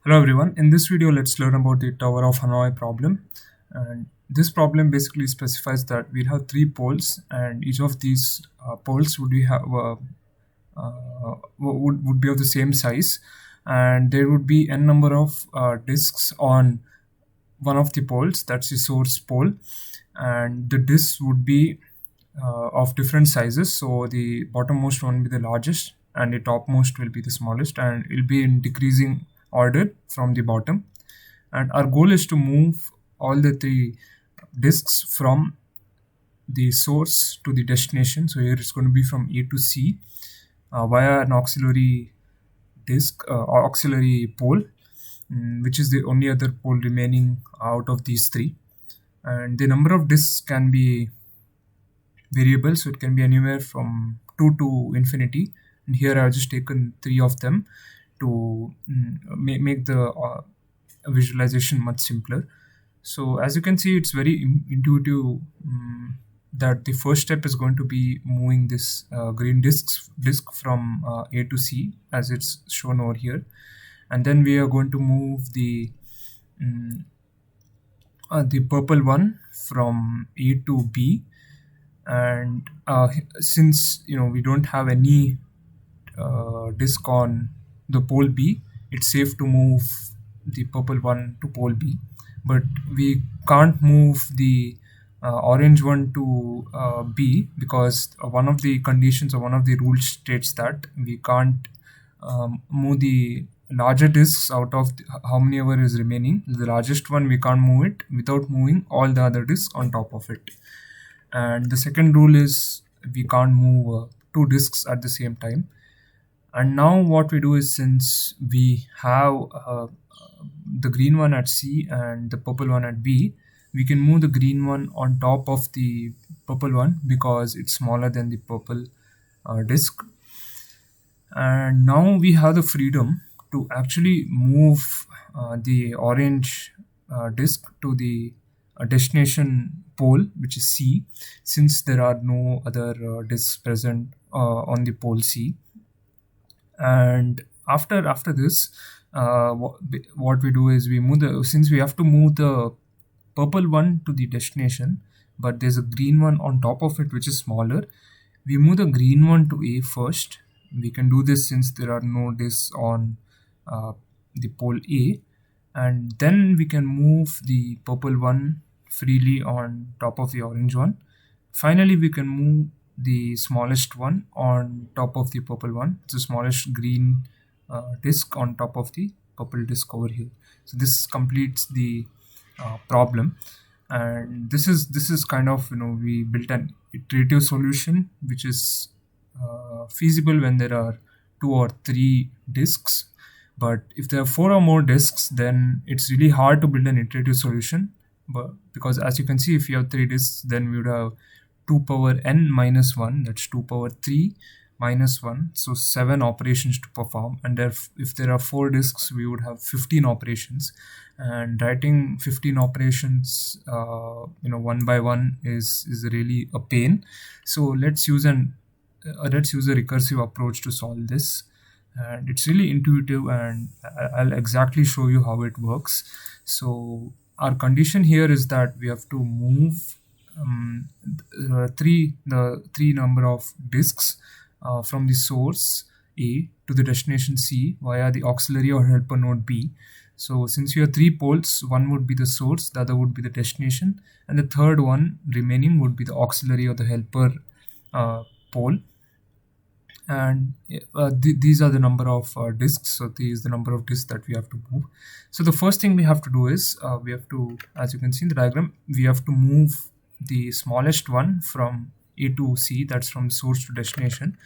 Hello everyone. In this video, let's learn about the Tower of Hanoi problem. And this problem basically specifies that we have three poles, and each of these poles would be of the same size, and there would be n number of disks on one of the poles. That's the source pole, and the disks would be of different sizes. So the bottommost one will be the largest, and the topmost will be the smallest, and it will be in decreasing order from the bottom. And our goal is to move all the three disks from the source to the destination. So here it's going to be from A to C via an auxiliary disk or auxiliary pole, which is the only other pole remaining out of these three. And the number of disks can be variable, so it can be anywhere from 2 to infinity. And here I've just taken three of them to make the visualization much simpler. So as you can see, it's very intuitive, that the first step is going to be moving this green disk from A to C, as it's shown over here. And then we are going to move the purple one from A to B. And since we don't have any disk on the pole B, it's safe to move the purple one to pole B. But we can't move the orange one to B, because one of the conditions or one of the rules states that we can't move the larger disks out of how many ever is remaining. The largest one, we can't move it without moving all the other disks on top of it. And the second rule is we can't move two disks at the same time. And now what we do is, since we have the green one at C and the purple one at B, we can move the green one on top of the purple one because it's smaller than the purple disk. And now we have the freedom to actually move the orange disk to the destination pole, which is C, since there are no other disks present on the pole C. And after this, what we do is we move since we have to move the purple one to the destination, but there's a green one on top of it which is smaller. We move the green one to A first. We can do this since there are no disks on the pole A, and then we can move the purple one freely on top of the orange one. Finally, we can move the smallest one on top of the purple one. It's the smallest green disk on top of the purple disk over here. So this completes the problem. And this is kind of, we built an iterative solution which is feasible when there are two or three disks. But if there are four or more disks, then it's really hard to build an iterative solution. But because, as you can see, if you have three disks, then we would have 2 power n minus 1, that's 2 power 3 minus 1, so 7 operations to perform. And if there are 4 disks, we would have 15 operations, and writing 15 operations one by one is really a pain. So let's use a recursive approach to solve this. And it's really intuitive, and I'll exactly show you how it works. So our condition here is that we have to move the three number of disks from the source A to the destination C via the auxiliary or helper node B. So since we have three poles, one would be the source, the other would be the destination, and the third one remaining would be the auxiliary or the helper pole. And these are the number of disks. So this is the number of disks that we have to move. So the first thing we have to do is we have to, as you can see in the diagram, we have to move the smallest one from A to C, that's from source to destination.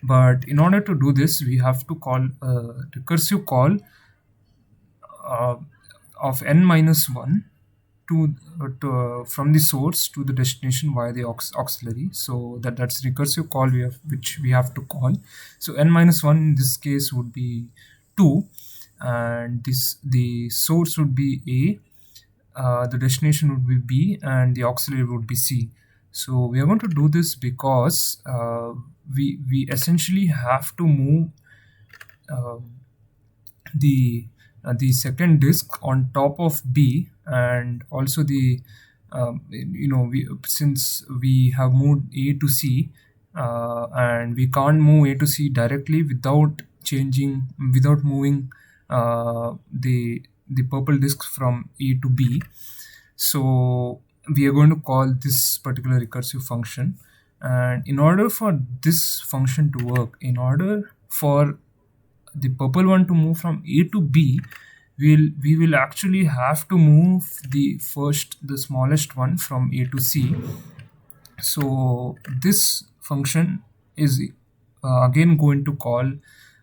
But in order to do this, we have to call a recursive call of n minus 1 from the source to the destination via the auxiliary. So that's recursive call which we have to call. So n minus 1 in this case would be 2, and the source would be A, the destination would be B, and the auxiliary would be C. So we are going to do this because we essentially have to move the the second disk on top of B, and also the since we have moved A to C, and we can't move A to C directly without moving the purple disk from A to B. So we are going to call this particular recursive function, and in order for this function to work, in order for the purple one to move from A to B, we will actually have to move the smallest one from A to C. So this function is again going to call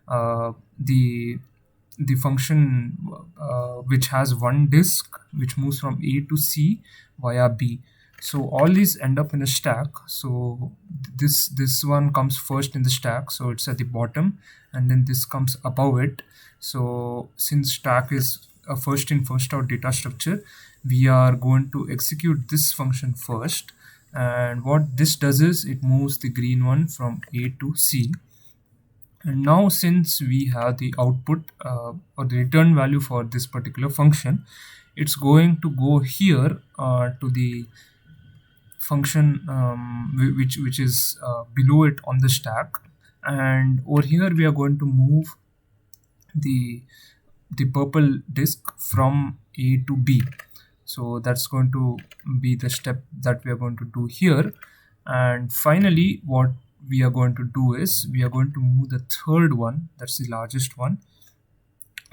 uh, the the function which has one disk which moves from A to C via B. So all these end up in a stack. So this one comes first in the stack, so it's at the bottom, and then this comes above it. So since stack is a first in first out data structure, we are going to execute this function first, and what this does is it moves the green one from A to C. And now since we have the output or the return value for this particular function, it's going to go here to the function which is below it on the stack, and over here we are going to move the purple disk from A to B. So that's going to be the step that we are going to do here. And finally, what we are going to do is we are going to move the third one, that's the largest one,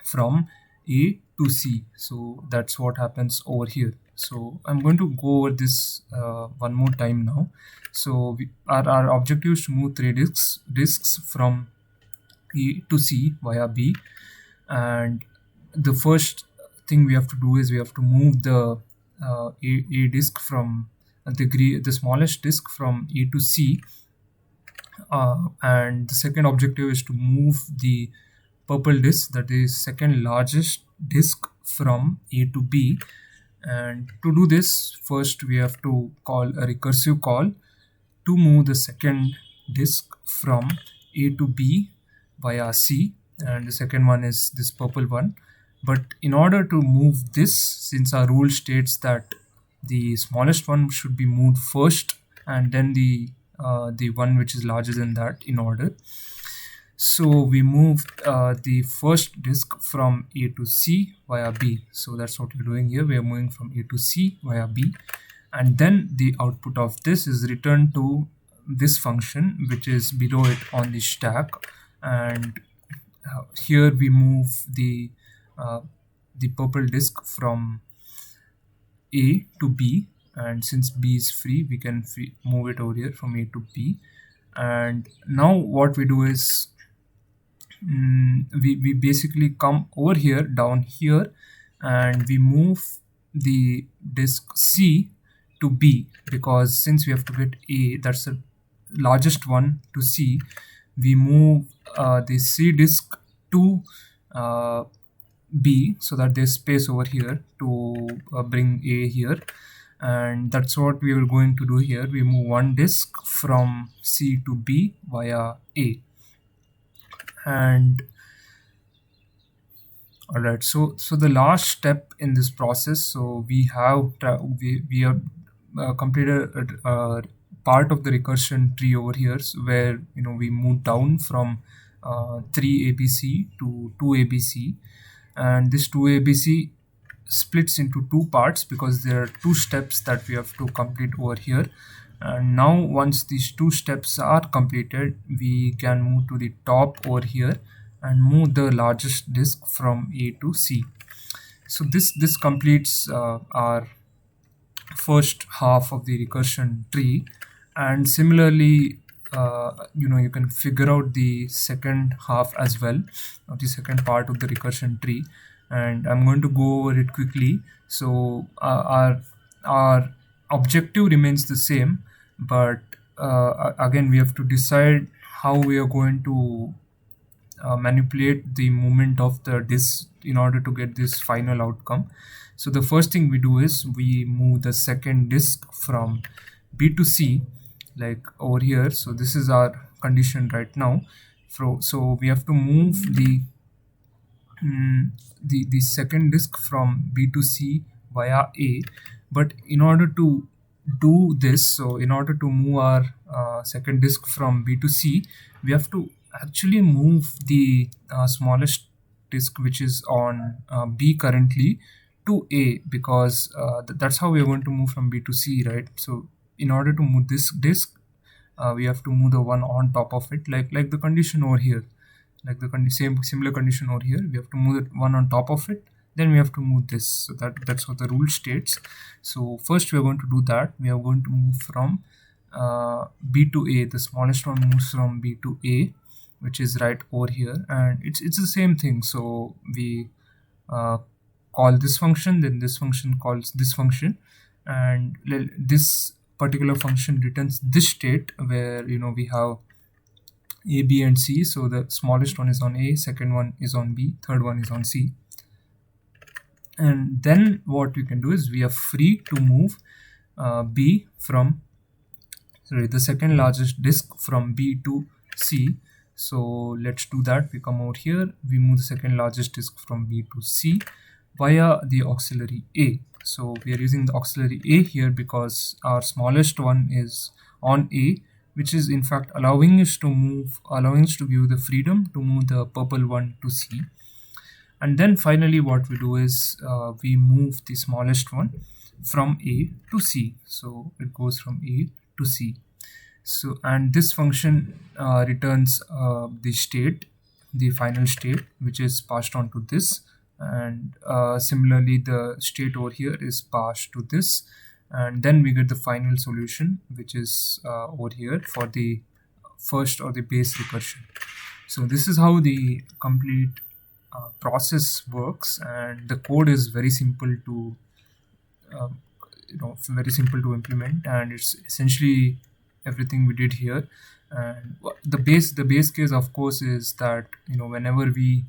from A to C. So that's what happens over here. So I'm going to go over this one more time now. So our objective is to move three disks from A to C via B, and the first thing we have to do is we have to move the A disk from the smallest disk from A to C, and the second objective is to move the purple disk, that is second largest disk, from A to B. And to do this, first we have to call a recursive call to move the second disk from A to B via C, and the second one is this purple one. But in order to move this, since our rule states that the smallest one should be moved first and then the one which is larger than that in order, so we move the first disk from A to C via B. So that's what we're doing here. We are moving from A to C via B, and then the output of this is returned to this function which is below it on the stack. And here we move the purple disk from A to B, and since B is free, we can move it over here from A to B. And now what we do is we basically come over here, down here, and we move the disk C to B, because since we have to get A, that's the largest one, to C, we move the C disk to B, so that there's space over here to bring A here. And that's what we are going to do here. We move one disk from C to B via A. And all right, so the last step in this process, so we have completed a part of the recursion tree over here, where we move down from 3 ABC to 2 ABC, and this 2 ABC splits into two parts because there are two steps that we have to complete over here. And now once these two steps are completed, we can move to the top over here and move the largest disk from A to C. So this completes our first half of the recursion tree. And similarly, you can figure out the second half as well, or the second part of the recursion tree, and I'm going to go over it quickly. So our objective remains the same, but again we have to decide how we are going to manipulate the movement of the disk in order to get this final outcome. So the first thing we do is we move the second disk from B to C, like over here. So this is our condition right now. So we have to move the the second disk from B to C via A. But in order to do this, so in order to move our second disk from B to C, we have to actually move the smallest disk which is on B currently to A, because that's how we are going to move from B to C, right? So in order to move this disk, we have to move the one on top of it, like the condition over here, like the same similar condition over here. We have to move the one on top of it, then we have to move this. So that's what the rule states. So first we are going to do that. We are going to move from B to A. The smallest one moves from B to A, which is right over here, and it's the same thing. So we uh, call this function, then this function calls this function, and this particular function returns this state where we have A, B, and C. So the smallest one is on A, second one is on B, third one is on C. And then what we can do is we are free to move B from, sorry, the second largest disk from B to C. So let's do that. We come over here, we move the second largest disk from B to C via the auxiliary A. So we are using the auxiliary A here because our smallest one is on A, which is in fact allowing us to give the freedom to move the purple one to C. And then finally what we do is we move the smallest one from A to C. So it goes from A to C. So, and this function returns the state, the final state, which is passed on to this. And similarly, the state over here is passed to this. And then we get the final solution, which is over here for the first or the base recursion. So this is how the complete process works, and the code is very simple to very simple to implement, and it's essentially everything we did here. And the base case, of course, is that whenever we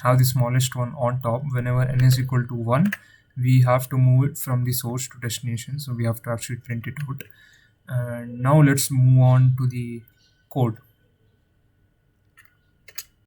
have the smallest one on top, whenever n is equal to 1, we have to move it from the source to destination, so we have to actually print it out. And now let's move on to the code.